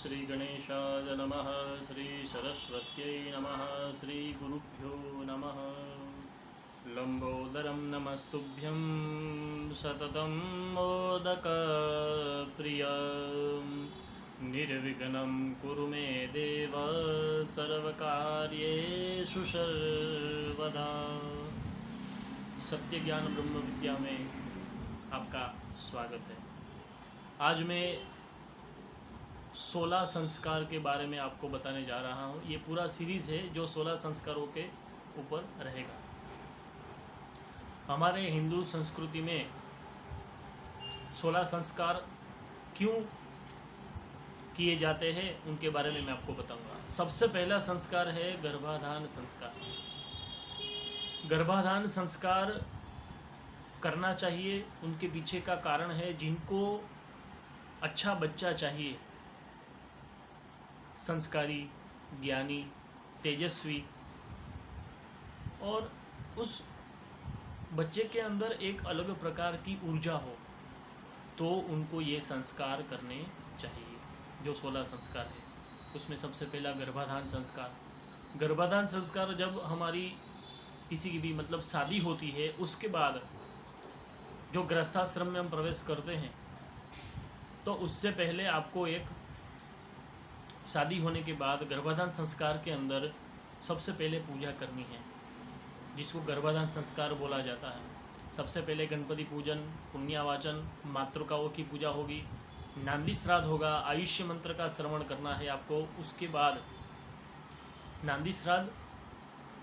श्रीगणेशाय नमः। श्रीसरस्वत्यै नमः। श्रीगुरुभ्यो नमः। लम्बोदरं नमस्तुभ्यं सततं मोदकप्रिय। निर्विघ्नं कुरु मे देव सर्वकार्येषु सर्वदा। सत्य ज्ञान ब्रह्म विद्या में आपका स्वागत है। आज मैं 16 संस्कार के बारे में आपको बताने जा रहा हूँ। ये पूरा सीरीज़ है जो 16 संस्कारों के ऊपर रहेगा। हमारे हिंदू संस्कृति में 16 संस्कार क्यों किए जाते हैं उनके बारे में मैं आपको बताऊंगा। सबसे पहला संस्कार है गर्भाधान संस्कार। गर्भाधान संस्कार करना चाहिए, उनके पीछे का कारण है जिनको अच्छा बच्चा चाहिए, संस्कारी, ज्ञानी, तेजस्वी, और उस बच्चे के अंदर एक अलग प्रकार की ऊर्जा हो, तो उनको ये संस्कार करने चाहिए। जो 16 संस्कार है उसमें सबसे पहला गर्भाधान संस्कार। गर्भाधान संस्कार जब हमारी किसी की भी मतलब शादी होती है, उसके बाद जो गृहस्थाश्रम में हम प्रवेश करते हैं, तो उससे पहले आपको एक शादी होने के बाद गर्भाधान संस्कार के अंदर सबसे पहले पूजा करनी है, जिसको गर्भाधान संस्कार बोला जाता है। सबसे पहले गणपति पूजन, पुण्यावाचन, मातृकाओं की पूजा होगी, नांदी श्राद्ध होगा, आयुष्य मंत्र का श्रवण करना है आपको। उसके बाद नांदी श्राद्ध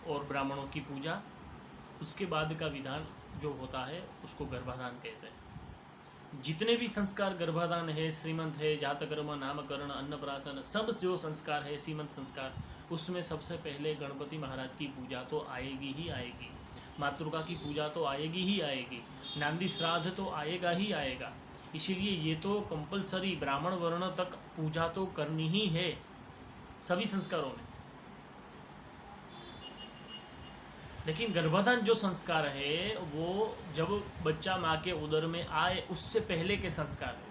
और ब्राह्मणों की पूजा, उसके बाद का विधान जो होता है उसको गर्भाधान कहते हैं। जितने भी संस्कार गर्भाधान है, श्रीमंत है, जातकर्म, नामकरण, अन्नप्राशन, सब जो संस्कार है, सीमंत संस्कार, उसमें सबसे पहले गणपति महाराज की पूजा तो आएगी ही आएगी, मातृका की पूजा तो आएगी ही आएगी, नांदी श्राद्ध तो आएगा ही आएगा। इसीलिए ये तो कंपलसरी ब्राह्मण वर्ण तक पूजा तो करनी ही है सभी संस्कारों में। लेकिन गर्भाधान जो संस्कार है वो जब बच्चा माँ के उदर में आए उससे पहले के संस्कार है।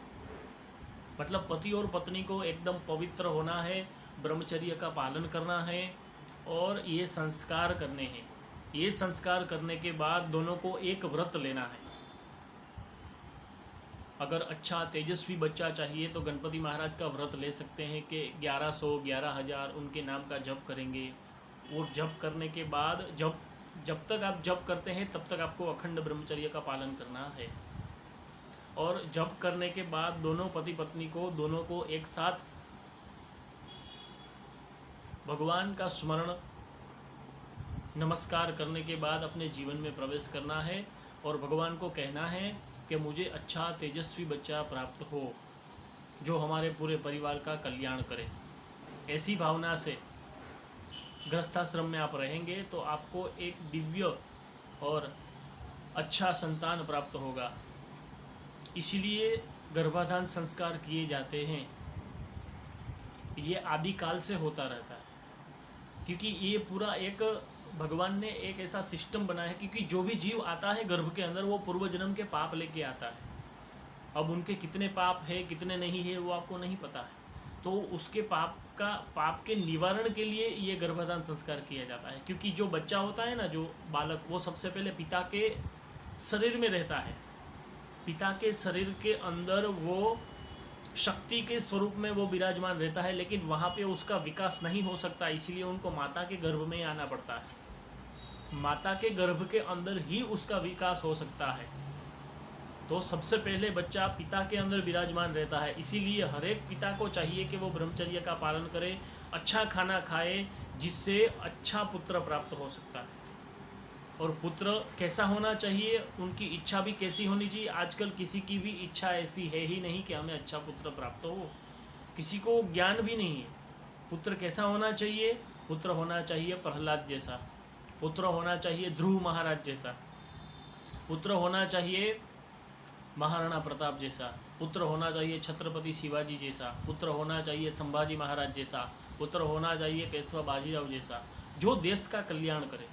मतलब पति और पत्नी को एकदम पवित्र होना है, ब्रह्मचर्य का पालन करना है और ये संस्कार करने हैं। ये संस्कार करने के बाद दोनों को एक व्रत लेना है। अगर अच्छा तेजस्वी बच्चा चाहिए तो गणपति महाराज का व्रत ले सकते हैं कि 1100 11,000 उनके नाम का जप करेंगे। और जप करने के बाद जब तक आप जप करते हैं तब तक आपको अखंड ब्रह्मचर्य का पालन करना है। और जप करने के बाद दोनों पति पत्नी को दोनों को एक साथ भगवान का स्मरण, नमस्कार करने के बाद अपने जीवन में प्रवेश करना है और भगवान को कहना है कि मुझे अच्छा तेजस्वी बच्चा प्राप्त हो जो हमारे पूरे परिवार का कल्याण करे। ऐसी भावना से गृहस्थाश्रम में आप रहेंगे तो आपको एक दिव्य और अच्छा संतान प्राप्त होगा। इसलिए गर्भाधान संस्कार किए जाते हैं। ये आदिकाल से होता रहता है, क्योंकि ये पूरा एक भगवान ने एक ऐसा सिस्टम बनाया है। क्योंकि जो भी जीव आता है गर्भ के अंदर वो पूर्व जन्म के पाप लेके आता है। अब उनके कितने पाप है कितने नहीं है वो आपको नहीं पता है, तो उसके पाप के निवारण के लिए ये गर्भाधान संस्कार किया जाता है। क्योंकि जो बच्चा होता है ना, जो बालक, वो सबसे पहले पिता के शरीर में रहता है। पिता के शरीर के अंदर वो शक्ति के स्वरूप में वो विराजमान रहता है, लेकिन वहाँ पे उसका विकास नहीं हो सकता। इसीलिए उनको माता के गर्भ में आना पड़ता है। माता के गर्भ के अंदर ही उसका विकास हो सकता है। तो सबसे पहले बच्चा पिता के अंदर विराजमान रहता है। इसीलिए हर एक पिता को चाहिए कि वो ब्रह्मचर्य का पालन करे, अच्छा खाना खाए, जिससे अच्छा पुत्र प्राप्त हो सकता है। और पुत्र कैसा होना चाहिए, उनकी इच्छा भी कैसी होनी चाहिए। आजकल किसी की भी इच्छा ऐसी है ही नहीं कि हमें अच्छा पुत्र प्राप्त हो। किसी को ज्ञान भी नहीं है। पुत्र कैसा होना चाहिए? पुत्र होना चाहिए प्रहलाद जैसा, पुत्र होना चाहिए ध्रुव महाराज जैसा, पुत्र होना चाहिए महाराणा प्रताप जैसा, पुत्र होना चाहिए छत्रपति शिवाजी जैसा, पुत्र होना चाहिए संभाजी महाराज जैसा, पुत्र होना चाहिए पेशवा बाजीराव जैसा, जो देश का कल्याण करे।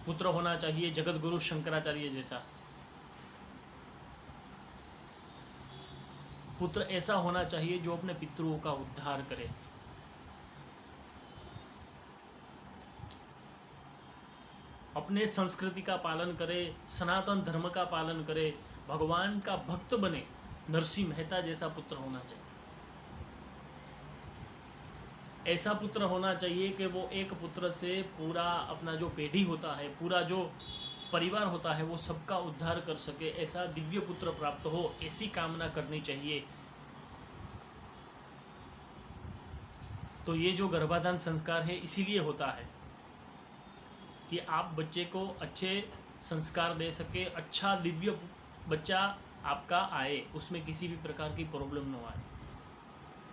पुत्र होना चाहिए जगत गुरु शंकराचार्य जैसा। पुत्र ऐसा होना चाहिए जो अपने पितरों का उद्धार करे। अपने संस्कृति का पालन करे, सनातन धर्म का पालन करे, भगवान का भक्त बने। नरसिंह मेहता जैसा पुत्र होना चाहिए। ऐसा पुत्र होना चाहिए कि वो एक पुत्र से पूरा अपना जो पीढ़ी होता है, पूरा जो परिवार होता है, वो सबका उद्धार कर सके। ऐसा दिव्य पुत्र प्राप्त हो, ऐसी कामना करनी चाहिए। तो ये जो गर्भाधान संस्कार है इसीलिए होता है कि आप बच्चे को अच्छे संस्कार दे सके, अच्छा दिव्य बच्चा आपका आए, उसमें किसी भी प्रकार की प्रॉब्लम न आए।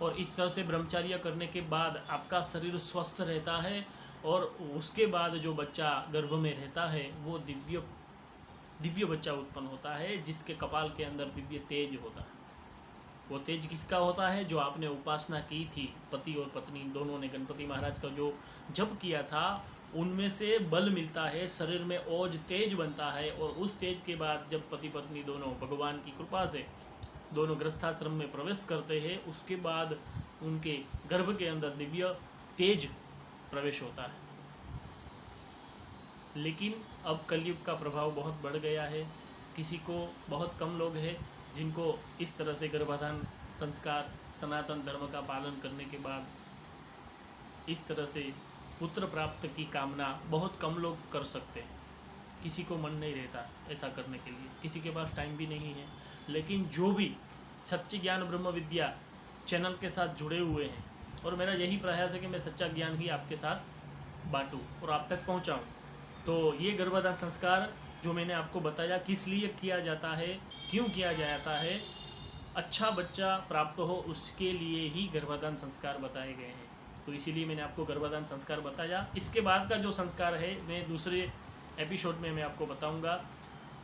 और इस तरह से ब्रह्मचर्य करने के बाद आपका शरीर स्वस्थ रहता है और उसके बाद जो बच्चा गर्भ में रहता है वो दिव्य बच्चा उत्पन्न होता है, जिसके कपाल के अंदर दिव्य तेज होता है। वो तेज किसका होता है? जो आपने उपासना की थी, पति और पत्नी दोनों ने गणपति महाराज का जो जप किया था, उनमें से बल मिलता है, शरीर में ओज तेज बनता है। और उस तेज के बाद जब पति पत्नी दोनों भगवान की कृपा से दोनों गृहस्थाश्रम में प्रवेश करते हैं, उसके बाद उनके गर्भ के अंदर दिव्य तेज प्रवेश होता है। लेकिन अब कलयुग का प्रभाव बहुत बढ़ गया है। किसी को, बहुत कम लोग हैं जिनको इस तरह से गर्भाधान संस्कार, सनातन धर्म का पालन करने के बाद इस तरह से पुत्र प्राप्त की कामना बहुत कम लोग कर सकते हैं। किसी को मन नहीं रहता ऐसा करने के लिए, किसी के पास टाइम भी नहीं है। लेकिन जो भी सच्ची ज्ञान ब्रह्म विद्या चैनल के साथ जुड़े हुए हैं, और मेरा यही प्रयास है कि मैं सच्चा ज्ञान ही आपके साथ बांटूं और आप तक पहुंचाऊं। तो ये गर्भाधान संस्कार जो मैंने आपको बताया किस लिए किया जाता है, क्यों किया जाता है, अच्छा बच्चा प्राप्त हो उसके लिए ही गर्भाधान संस्कार बताए गए हैं। तो इसीलिए मैंने आपको गर्भाधान संस्कार बताया। इसके बाद का जो संस्कार है मैं दूसरे एपिसोड में मैं आपको बताऊंगा।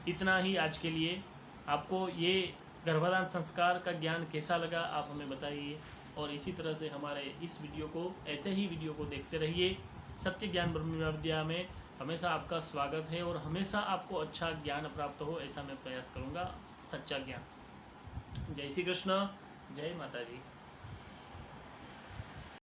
इतना ही आज के लिए। आपको ये गर्भाधान संस्कार का ज्ञान कैसा लगा आप हमें बताइए, और इसी तरह से हमारे इस वीडियो को, ऐसे ही वीडियो को देखते रहिए। सत्य ज्ञान ब्रह्म विद्या में हमेशा आपका स्वागत है और हमेशा आपको अच्छा ज्ञान प्राप्त हो ऐसा मैं प्रयास करूँगा, सच्चा ज्ञान। जय श्री कृष्ण, जय माता जी।